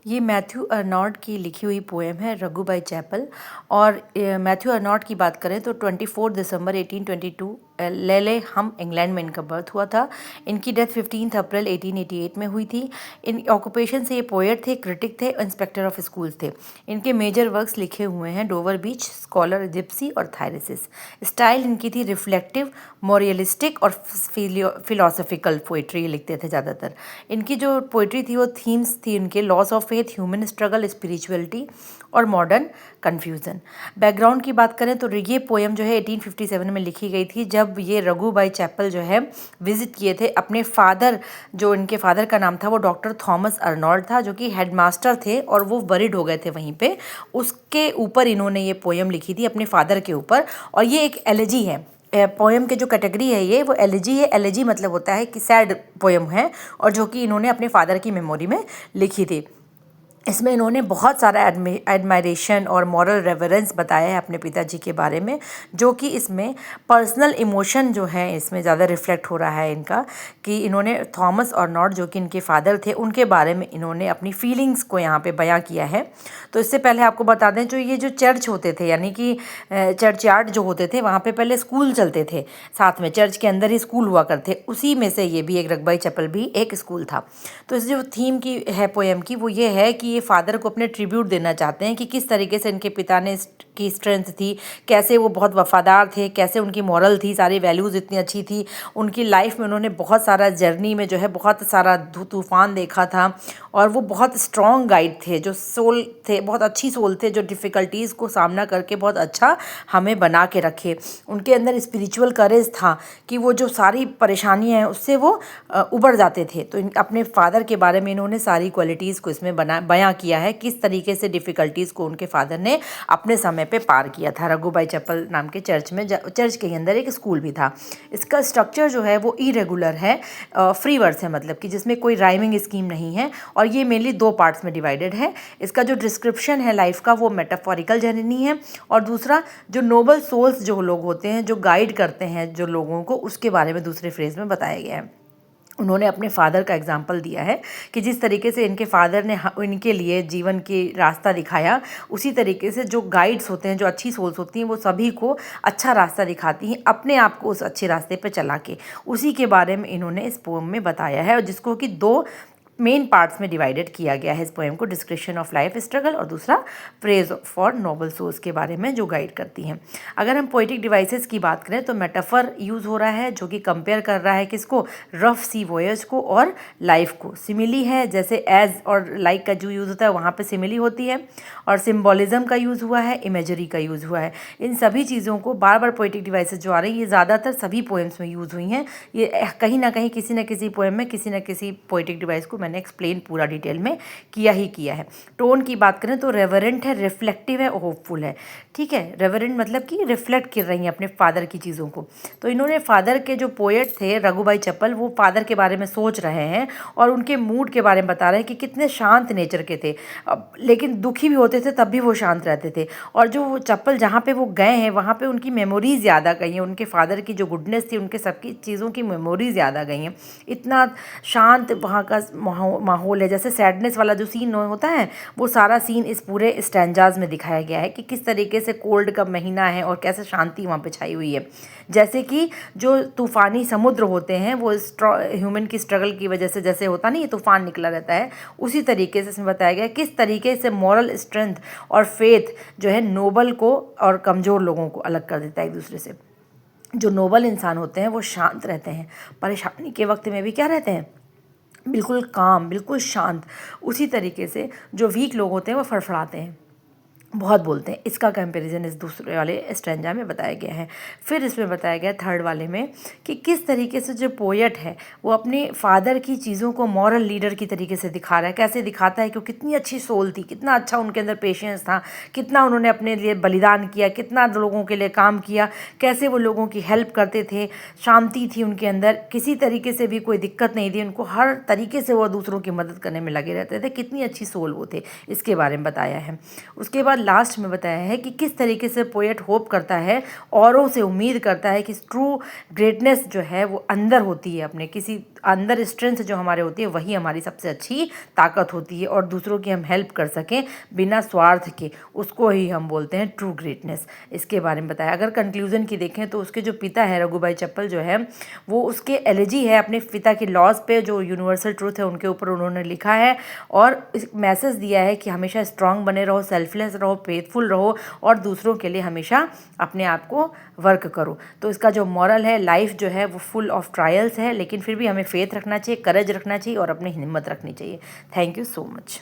ये Matthew Arnold की लिखी हुई पोएम है रघुबाई चैपल। और मैथ्यू अर्नॉल्ड की बात करें तो 24 दिसंबर 1822 लेले हम इंग्लैंड में इनका बर्थ हुआ था। इनकी डेथ 15 अप्रैल 1888 में हुई थी। इन ऑक्यूपेशन से ये पोएट थे, क्रिटिक थे, इंस्पेक्टर ऑफ स्कूल्स थे। इनके मेजर वर्क्स लिखे हुए हैं डोवर बीच, स्कॉलर जिप्सी और थायरेसिस। स्टाइल इनकी थी रिफ्लेक्टिव, मोरियलिस्टिक और फिलोसफिकल पोइट्री लिखते थे ज़्यादातर। इनकी जो पोइट्री थी वो थीम्स थी इनके loss of faith, human struggle, spirituality और मॉडर्न कन्फ्यूज़न। बैकग्राउंड की बात करें तो ये पोएम जो है 1857 में लिखी गई थी, जब ये रघुबाई चैपल जो है विजिट किए थे अपने फादर, जो इनके फादर का नाम था वो डॉक्टर थॉमस अर्नॉल्ड था, जो कि हेडमास्टर थे और वो बरीड हो गए थे वहीं पे। उसके ऊपर इन्होंने ये पोएम लिखी थी अपने फादर के ऊपर। और ये एक एलेजी है। पोएम के जो कैटेगरी है ये वो एलेजी है। एलेजी मतलब होता है कि सैड पोएम है, और जो कि इन्होंने अपने फादर की मेमोरी में लिखी थी। इसमें इन्होंने बहुत सारा एडमायरेशन और मॉरल रेवरेंस बताया है अपने पिताजी के बारे में, जो कि इसमें पर्सनल इमोशन जो है इसमें ज़्यादा रिफ्लेक्ट हो रहा है इनका, कि इन्होंने थॉमस अर्नॉल्ड जो कि इनके फादर थे उनके बारे में इन्होंने अपनी फीलिंग्स को यहाँ पे बयां किया है। तो इससे पहले आपको बता दें, जो ये जो चर्च होते थे यानी कि चर्च यार्ड जो होते थे, वहाँ पे पहले स्कूल चलते थे साथ में, चर्च के अंदर ही स्कूल हुआ करते, उसी में से ये भी एक रघुबाई चैपल भी एक स्कूल था। तो इस जो थीम की है पोएम की वो ये है कि ये फादर को अपने ट्रिब्यूट देना चाहते हैं कि किस तरीके से इनके पिता ने की स्ट्रेंथ थी, कैसे वो बहुत वफादार थे, कैसे उनकी मॉरल थी, सारी वैल्यूज़ इतनी अच्छी थी उनकी लाइफ में। उन्होंने बहुत सारा जर्नी में जो है बहुत सारा तूफान देखा था, और वो बहुत स्ट्रॉन्ग गाइड थे, जो सोल थे, बहुत अच्छी सोल थे, जो डिफ़िकल्टीज़ को सामना करके बहुत अच्छा हमें बना के रखे। उनके अंदर स्पिरिचुअल करेज था कि वो जो सारी परेशानियाँ हैं उससे वो उबर जाते थे। तो अपने फादर के बारे में इन्होंने सारी क्वालिटीज़ को इसमें बयां किया है, किस तरीके से डिफ़िकल्टीज़ को उनके फादर ने अपने समय पे पार किया था। रघुबाई चैपल नाम के चर्च में, चर्च के अंदर एक स्कूल भी था। इसका स्ट्रक्चर जो है वो इरेगुलर है, फ्री वर्स है, मतलब कि जिसमें कोई राइमिंग स्कीम नहीं है, और ये मेनली 2 पार्ट्स में डिवाइडेड है। इसका जो डिस्क्रिप्शन है लाइफ का वो मेटाफोरिकल जर्नी है, और दूसरा जो नोबल सोल्स जो लोग होते हैं, जो गाइड करते हैं जो लोगों को, उसके बारे में दूसरे फ्रेज में बताया गया है। उन्होंने अपने फादर का एग्जाम्पल दिया है कि जिस तरीके से इनके फादर ने इनके लिए जीवन की रास्ता दिखाया, उसी तरीके से जो गाइड्स होते हैं, जो अच्छी सोल्स होती हैं, वो सभी को अच्छा रास्ता दिखाती हैं अपने आप को उस अच्छे रास्ते पर चला के। उसी के बारे में इन्होंने इस पोएम में बताया है, और जिसको कि 2 मेन पार्ट्स में डिवाइडेड किया गया है इस पोएम को, डिस्क्रिप्शन ऑफ लाइफ स्ट्रगल और दूसरा प्रेज फॉर नोबल सोल्स के बारे में जो गाइड करती हैं। अगर हम पोइटिक डिवाइसेस की बात करें तो मेटाफर यूज़ हो रहा है, जो कि कंपेयर कर रहा है किसको, रफ सी वॉयज को और लाइफ को। सिमिली है, जैसे एज और लाइक का जो यूज़ होता है वहाँ पे सिमिली होती है, और सिम्बोलिज्म का यूज़ हुआ है, इमेजरी का यूज़ हुआ है। इन सभी चीज़ों को बार बार पोइटिक डिवाइसेस जो आ रही हैं ये ज़्यादातर सभी पोएम्स में यूज़ हुई हैं। ये कहीं ना कहीं किसी न किसी पोएम में किसी न किसी पोइटिक डिवाइस को मैंने एक्सप्लेन पूरा डिटेल में किया ही किया है। टोन की बात करें तो रेवरेंट है, रिफ्लेक्टिव है, होपफुल है। ठीक है, रेवरेंट मतलब कि रिफ्लेक्ट कर रही हैं अपने फादर की चीज़ों को। तो इन्होंने फादर के जो पोएट थे रघुबाई चैपल, वो फादर के बारे में सोच रहे हैं और उनके मूड के बारे में बता रहे हैं कि कितने शांत नेचर के थे, लेकिन दुखी भी होते थे तब भी वो शांत रहते थे। और जो चैपल जहाँ पे वो गए हैं वहाँ पे उनकी मेमोरीज़ याद आ गई हैं, उनके फादर की जो गुडनेस थी, उनके सबकी चीज़ों की मेमोरीज़ याद आ गई हैं। इतना शांत वहाँ का माहौल है। जैसे सैडनेस वाला जो सीन होता है, वो सारा सीन इस पूरे स्टैंजाज में दिखाया गया है कि किस तरीके से कोल्ड का महीना है और कैसे शांति वहाँ पे छाई हुई है। जैसे कि जो तूफ़ानी समुद्र होते हैं वो ह्यूमन की स्ट्रगल की वजह से, जैसे होता नहीं, ये तूफ़ान निकला रहता है, उसी तरीके से इसमें बताया गया किस तरीके से मॉरल स्ट्रेंथ और फेथ जो है नोबल को और कमज़ोर लोगों को अलग कर देता है एक दूसरे से। जो नोबल इंसान होते हैं वो शांत रहते हैं, परेशानी के वक्त में भी क्या रहते हैं, बिल्कुल काम, बिल्कुल शांत। उसी तरीके से जो वीक लोग होते हैं वो फड़फड़ाते हैं, बहुत बोलते हैं। इसका कंपैरिजन इस दूसरे वाले स्टैंजा में बताया गया है। फिर इसमें बताया गया थर्ड वाले में कि किस तरीके से जो पोएट है वो अपने फादर की चीज़ों को मॉरल लीडर की तरीके से दिखा रहा है। कैसे दिखाता है कि वो कितनी अच्छी सोल थी, कितना अच्छा उनके अंदर पेशेंस था, कितना उन्होंने अपने लिए बलिदान किया, कितना लोगों के लिए काम किया, कैसे वो लोगों की हेल्प करते थे, शांति थी उनके अंदर, किसी तरीके से भी कोई दिक्कत नहीं थी उनको, हर तरीके से वो दूसरों की मदद करने में लगे रहते थे, कितनी अच्छी सोल वो थे, इसके बारे में बताया है। उसके बाद लास्ट में बताया है कि किस तरीके से पोएट होप करता है, औरों से उम्मीद करता है कि ट्रू ग्रेटनेस जो है वो अंदर होती है, अपने किसी अंदर स्ट्रेंथ जो हमारे होती है वही हमारी सबसे अच्छी ताकत होती है, और दूसरों की हम हेल्प कर सकें बिना स्वार्थ के, उसको ही हम बोलते हैं ट्रू ग्रेटनेस। इसके बारे में बताया। अगर कंक्लूजन की देखें तो उसके जो पिता है रघुभाई चप्पल जो है वो उसके एलिजी है अपने पिता के लॉज पे, जो यूनिवर्सल ट्रूथ है उनके ऊपर उन्होंने लिखा है, और मैसेज दिया है कि हमेशा स्ट्रांग बने रहो, सेल्फलेस रहो, फेथफुल रहो, और दूसरों के लिए हमेशा अपने आप को वर्क करो। तो इसका जो मॉरल है, लाइफ जो है वो फुल ऑफ ट्रायल्स है, लेकिन फिर भी हमें फेथ रखना चाहिए, करेज रखना चाहिए और अपनी हिम्मत रखनी चाहिए। Thank you so much.